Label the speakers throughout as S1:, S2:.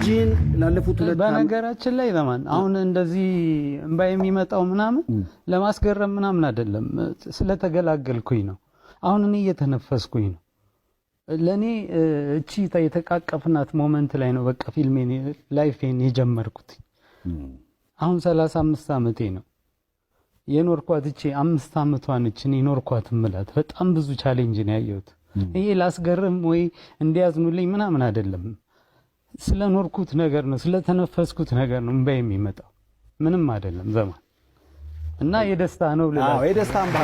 S1: ልጅን ላለፉት ሁለት
S2: በነገራችን ላይ ለማን አሁን እንደዚህ እንባ የሚመጣው ምናምን ለማስገረም ምናምን አይደለም ስለተገላገልኩኝ ነው አሁን እኔ እየተነፈስኩኝ ነው ለኔ እቺ የተቃቀፍናት ሞመንት ላይ ነው በቃ ፊልሜን ላይፌን የጀመርኩት አሁን 35 አመቴ ነው የኖርኳት እቺ 5 አመቷን እቺ ኖርኳት ምላት በጣም ብዙ ቻሌንጅ ነው ያየሁት ይሄ ላስገርም ወይ እንዲያዝኑልኝ ምናምን አይደለም ስለኖርኩት ነገር ነው ስለተነፈስኩት ነገር ነው እንባ የሚመጣው ምንም አይደለም ዘማን እና የደስታ ነው ለላ
S1: አዎ የደስታ እንባ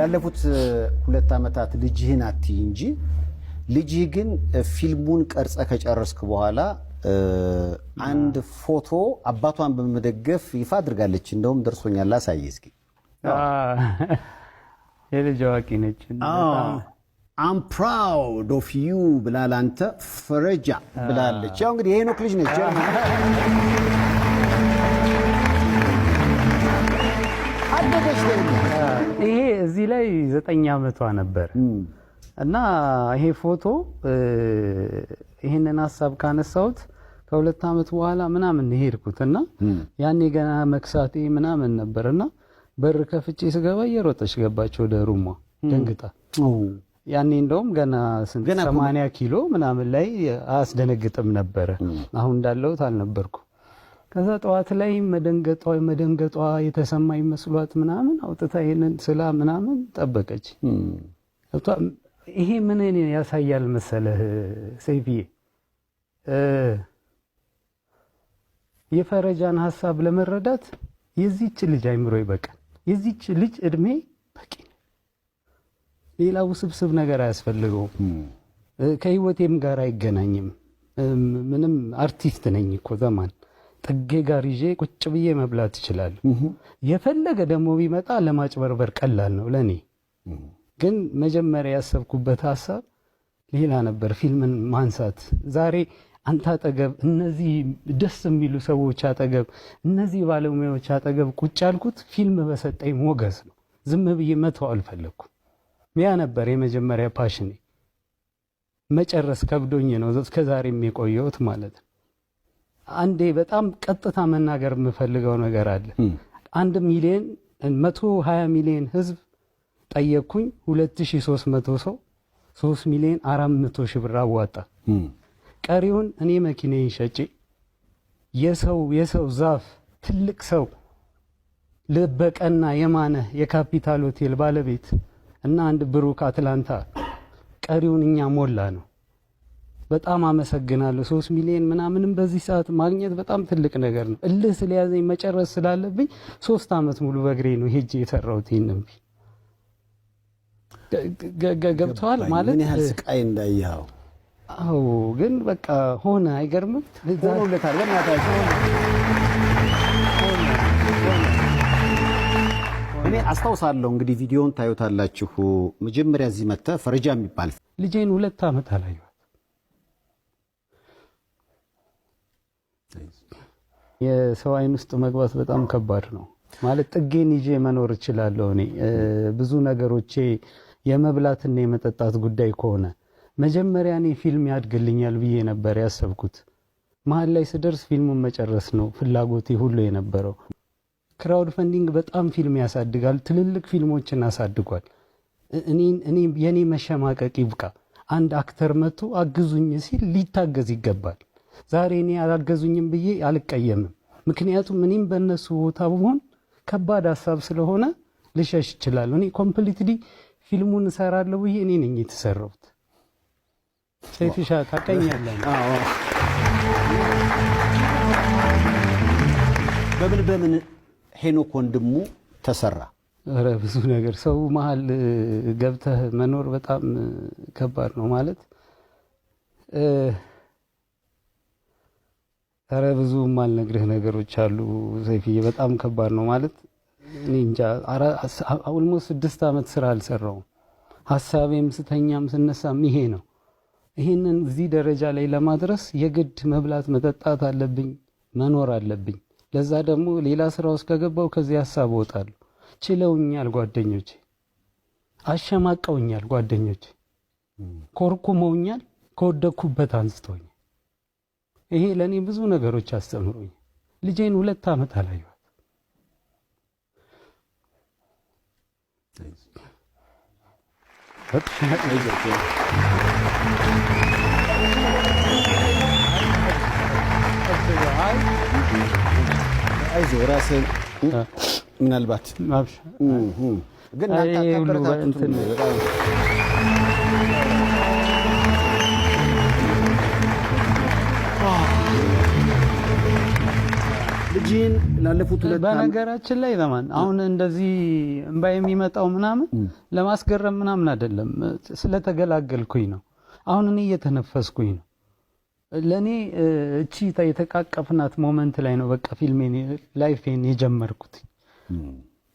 S1: ያለፉት 2 አመታት ልጅህን አትይ እንጂ ልጅህ ግን ፊልሙን ቀርጸ ከጨረስክ በኋላ አንድ ፎቶ አባቷን በመደገፍ ይፋ አድርጋለች እንደውም ደርሶኛል ላሳይ እስኪ
S2: የልጅ አዋቂ ነች
S1: I'm proud of you ብላል አንተ ፈረጃ ብላለች ያው እንግዲህ የሄኖክ ልጅ ነች አደገች
S2: ይሄ እዚህ ላይ 9 አመቷ ነበር እና ይሄ ፎቶ ይሄንን ሐሳብ ካነሳሁት ከ2 አመት በኋላ ምናምን ሄድኩትና ያኔ ገና መክሳቴ ምናምን ነበርና በር ከፍቼ ስገባ እየሮጠች ገባች ወደ ሩሟ ደንግጣ ያኔ እንደውም ገና 80 ኪሎ ምናምን ላይ አስደነግጥም ነበር አሁን እንዳለሁት አልነበርኩ ከዛ ጠዋት ላይ መደንገጧ የተሰማኝ መስሏት ምናምን አውጥታ ይሄንን ስላ ምናምን ጠበቀች ይሄ ምን ያሳያል መሰለህ ሰይፍዬ የፈረጃን ሐሳብ ለመረዳት የዚች ልጅ አይምሮ ይበቃል የዚች ልጅ እድሜ በቂ ሌላ ውስብስብ ነገር አያስፈልገውም ከህይወቴም ጋር አይገናኝም ምንም አርቲስት ነኝ እኮ ዘማን ጥጌ ጋር ይዤ ቁጭ ብዬ መብላት ይችላል የፈለገ ደሞ ቢመጣ ለማጭበርበር ቀላል ነው ለኔ ግን መጀመሪያ ያሰብኩበት ሐሳብ ሌላ ነበር ፊልምን ማንሳት ዛሬ አንተ አጠገብ እነዚህ ደስ የሚሉ ሰዎች አጠገብ እነዚህ ባለሙያዎች አጠገብ ቁጭ ያልኩት ፊልም በሰጠኝ ሞገስ ነው ዝም ብዬ መተው አልፈለኩም ያ ነበር የመጀመሪያ ፓሽኔ መጨረስ ከብዶኝ ነው እስከዛሬም የቆየሁት ማለት ነው አንዴ በጣም ቀጥታ መናገር የምፈልገው ነገር አለ 1 ሚሊዮን 120 ሚሊዮን ህዝብ ጠየቅኩኝ 2300 ሰው 3 ሚሊዮን 400 ሺህ ብር አዋጣ ቀሪውን እኔ መኪናዬን ሸጬ የሰው ዛፍ ትልቅ ሰው ለበቀና የማነ የካፒታል ሆቴል ባለቤት እና አንድ ብሩክ አትላንታ ቀሪውን እኛ ሞላ ነው በጣም አመሰግናለሁ 3 ሚሊዮን ምናምንም በዚህ ሰዓት ማግኘት በጣም ትልቅ ነገር ነው እልህ ስለያዘኝ መጨረስ ስላለብኝ 3 አመት ሙሉ በእግሬ ነው ሄጄ የሰራሁት ይሄንን ገብቷል ማለት
S1: ምን ያህል ስቃይ እንዳያው
S2: አው ግን በቃ ሆነ አይገርምም
S1: ሆኖለታል በእናታችሁ እኔ አስታውሳለሁ እንግዲህ ቪዲዮውን ታዩታላችሁ መጀመሪያ እዚህ መጣ ፈረጃ የሚባል
S2: ልጄን 2 አመት አላየኋት የሰው አይን ውስጥ መግባት በጣም ከባድ ነው ማለት ጥጌን ይዤ መኖር እችላለሁ እኔ ብዙ ነገሮቼ የመብላትና የመጠጣት ጉዳይ ከሆነ መጀመሪያ እኔ ፊልም ያድግልኛል ብዬ ነበር ያሰብኩት መሀል ላይ ስደርስ ፊልሙን መጨረስ ነው ፍላጎቴ ሁሉ የነበረው ክራውድ ፈንዲንግ በጣም ፊልም ያሳድጋል ትልልቅ ፊልሞችን አሳድጓል እኔ የኔ መሸማቀቅ ይብቃ አንድ አክተር መጥቶ አግዙኝ ሲል ሊታገዝ ይገባል ዛሬ እኔ አላገዙኝም ብዬ አልቀየምም ምክንያቱም እኔም በእነሱ ቦታ ብሆን ከባድ ሐሳብ ስለሆነ ልሸሽ ይችላል እኔ ኮምፕሊትሊ ፊልሙን ሰራለሁ ብዬ እኔ ነኝ የተሰራሁት ሰይፍሻ ታቀኛለህ
S1: አዎ በምን ሄኖክ ወንድሙ ተሰራ
S2: ኧረ ብዙ ነገር ሰው መሃል ገብተህ መኖር በጣም ከባድ ነው ማለት ኧረ ብዙ ማልነግርህ ነገሮች አሉ ሰይፍዬ በጣም ከባድ ነው ማለት እኔ እንጃ ኦልሞስት 6 አመት ስራ አልሰራውም ሐሳቤም ስተኛም ስነሳም ይሄ ነው ይሄንን እዚህ ደረጃ ላይ ለማድረስ የግድ መብላት መጠጣት አለብኝ መኖር አለብኝ ለዛ ደግሞ ሌላ ስራ ውስጥ ከገባው ከዚህ ሐሳብ ወጣለሁ ችለውኛል ጓደኞቼ አሸማቀውኛል፣ ጓደኞቼ ኮርኩመውኛል፣ ከወደኩበት አንስተውኛል። ይሄ ለኔ ብዙ ነገሮች አስተምሮኛል። ልጄን 2 ዓመት አላየኋት።
S1: አይዞህ ራስህን ምናልባት ግን ልጅን ላለፉት 2
S2: በነገራችን ላይ ለማን አሁን እንደዚህ እንባ የሚመጣው ምናምን ለማስገረም ምናምን አይደለም፣ ስለተገላገልኩኝ ነው። አሁን እኔ እየተነፈስኩኝ ነው። ለኔ እቺ የተቃቀፍናት ሞመንት ላይ ነው በቃ ፊልሜን ላይፌን የጀመርኩት።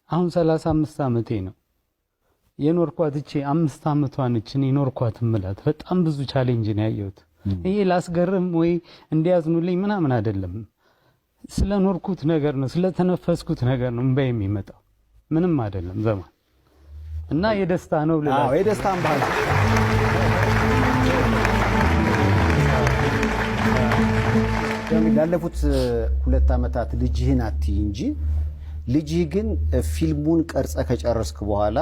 S2: አሁን 35 ዓመቴ ነው የኖርኳት። እቺ 5 ዓመቷን እቺ ኖርኳት ምላት በጣም ብዙ ቻሌንጅ ነው ያየሁት። ይሄ ላስገርም ወይ እንዲያዝኑልኝ ምናምን አይደለም፣ ስለኖርኩት ነገር ነው፣ ስለተነፈስኩት ነገር ነው እንባ የሚመጣው፣ ምንም አይደለም ዘማን እና የደስታ ነው ልላ።
S1: አዎ የደስታን ባህል ላለፉት 2 ዓመታት ልጅህን አትይ እንጂ ልጅህ ግን ፊልሙን ቀርጸ ከጨረስክ በኋላ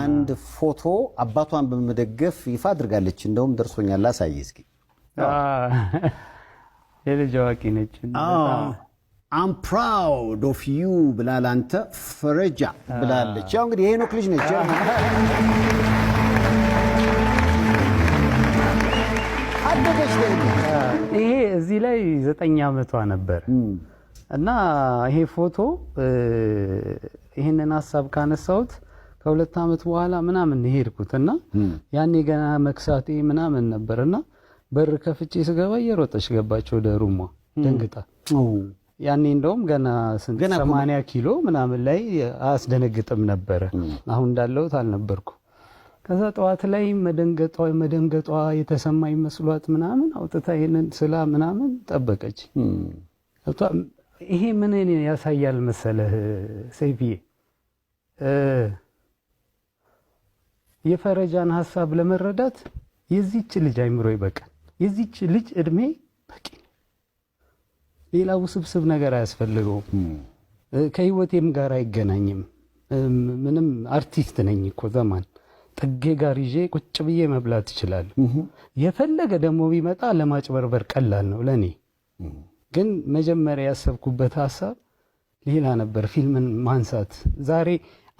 S1: አንድ ፎቶ አባቷን በመደገፍ ይፋ አድርጋለች። እንደውም ደርሶኛል፣ ላሳይ እስኪ።
S2: የልጅ አዋቂ ነች።
S1: I'm proud of you ብላል። አንተ ፈረጃ ብላለች። ያው እንግዲህ የሄኖክ ልጅ ነች። አደገች ነው።
S2: ይሄ እዚህ ላይ 9 ዓመቷ ነበር እና ይሄ ፎቶ ይሄንን ሐሳብ ካነሳሁት ከ2 ዓመት በኋላ ምናምን ሄድኩትና ያኔ ገና መክሳቴ ምናምን ነበርና በር ከፍቼ ስገባ እየሮጠች ገባች ወደ ሩሟ ደንግጣ። ያኔ እንደውም ገና 80 ኪሎ ምናምን ላይ አስደነግጥም ነበረ። አሁን እንዳለሁት አልነበርኩ። ከዛ ጠዋት ላይ መደንገጧ የተሰማኝ መስሏት ምናምን አውጥታ ይሄንን ስላ ምናምን ጠበቀች። ይሄ ምን ያሳያል መሰለህ ሰይፍዬ? የፈረጃን ሐሳብ ለመረዳት የዚች ልጅ አይምሮ ይበቃል። የዚች ልጅ እድሜ በቂ ነው። ሌላ ውስብስብ ነገር አያስፈልገውም። ከህይወቴም ጋር አይገናኝም። ምንም አርቲስት ነኝ እኮ ዘማን ጥጌ ጋር ይዤ ቁጭ ብዬ መብላት ይችላል። የፈለገ ደግሞ ቢመጣ ለማጭበርበር ቀላል ነው ለኔ። ግን መጀመሪያ ያሰብኩበት ሐሳብ ሌላ ነበር፣ ፊልምን ማንሳት። ዛሬ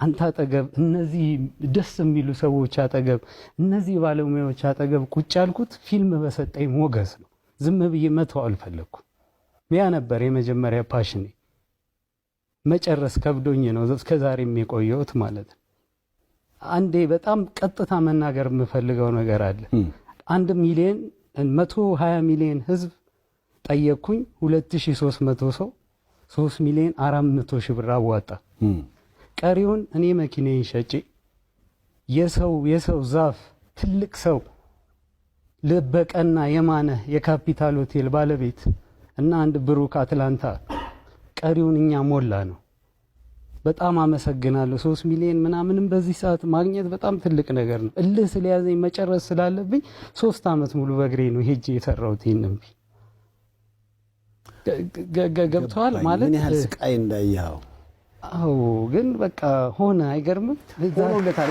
S2: አንተ አጠገብ እነዚህ ደስ የሚሉ ሰዎች አጠገብ እነዚህ ባለሙያዎች አጠገብ ቁጭ ያልኩት ፊልም በሰጠኝ ሞገስ ነው። ዝም ብዬ መተው አልፈለኩም። ያ ነበር የመጀመሪያ ፓሽኔ። መጨረስ ከብዶኝ ነው እስከዛሬም የቆየሁት ማለት ነው። አንዴ በጣም ቀጥታ መናገር የምፈልገው ነገር አለ። 1 ሚሊዮን 120 ሚሊዮን ህዝብ ጠየቅኩኝ። 2300 ሰው 3 ሚሊዮን 400 ሺህ ብር አዋጣ። ቀሪውን እኔ መኪናዬን ሸጬ የሰው ዛፍ ትልቅ ሰው ልበቀና የማነ የካፒታል ሆቴል ባለቤት እና አንድ ብሩክ አትላንታ ቀሪውን እኛ ሞላ ነው። በጣም አመሰግናለሁ። 3 ሚሊዮን ምናምንም በዚህ ሰዓት ማግኘት በጣም ትልቅ ነገር ነው። እልህ ስለያዘኝ መጨረስ ስላለብኝ 3 ዓመት ሙሉ በእግሬ ነው ሄጄ የሰራሁት። ይሄንን ገብቷል ማለት
S1: ምን ያህል ስቃይ እንዳየኸው።
S2: አዎ ግን በቃ ሆነ። አይገርምም?
S1: ሆኖለታል።